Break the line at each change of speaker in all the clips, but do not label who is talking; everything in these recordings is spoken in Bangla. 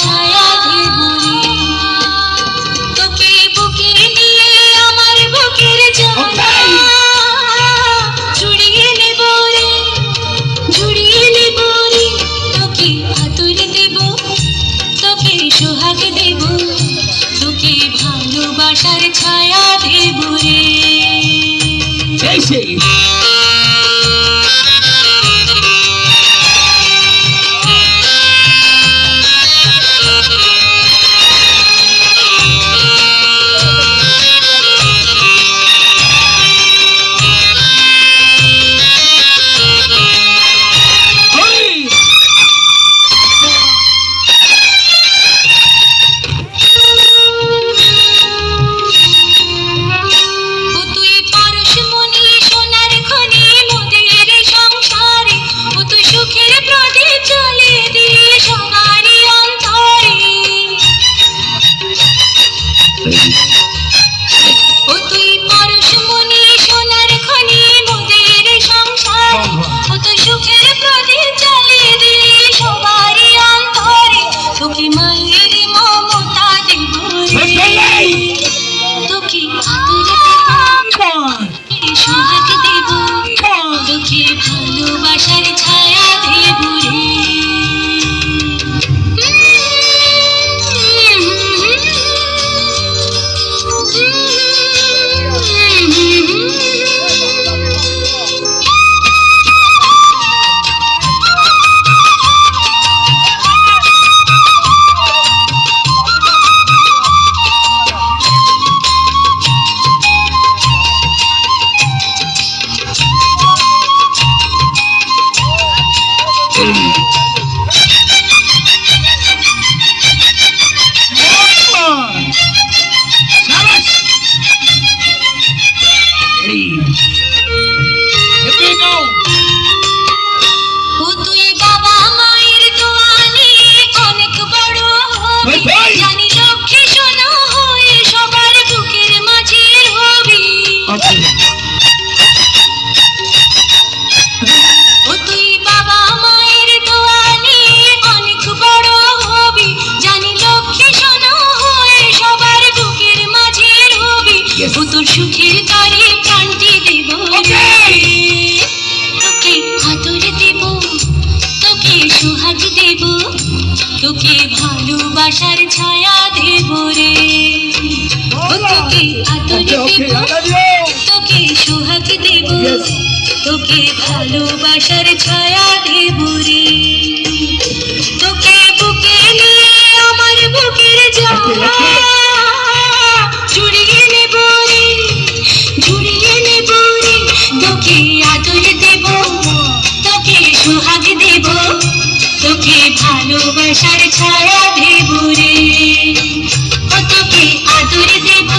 ছায়া দেব রে। তোকে বুকে নিয়ে আমার বুকের জ্বালা জুড়িয়ে নেব রে, জুড়িয়ে নেব রে। তোকে আদর দেব, তোকে সোহাগ দেব, তোকে ভালোবাসার ছায়া দেব রে। ভালোবাসার ছায়া দেব রে। তোর সুখের তরে প্রাণটি দেব রে। তোকে আদর দেব, তোকে সোহাগ দেব, তোকে ভালোবাসার ছায়া দেব রে। তোকে আদর দেব, তোকে সোহাগ দেব, তোকে ভালোবাসার ছায়া দেব রে। তোকে বুকে নিয়ে আমার বুকের জ্বালা জুড়িয়ে নেব রে, জুড়িয়ে নেব রে। তোকে আদর দেব, তোকে সোহাগ দেব, তোকে ভালোবাসার ছায়া দেব রে। তোকে আদর দেব,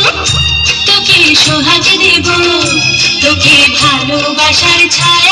তোকে সোহাগ দেব, তোকে ভালোবাসার ছায়া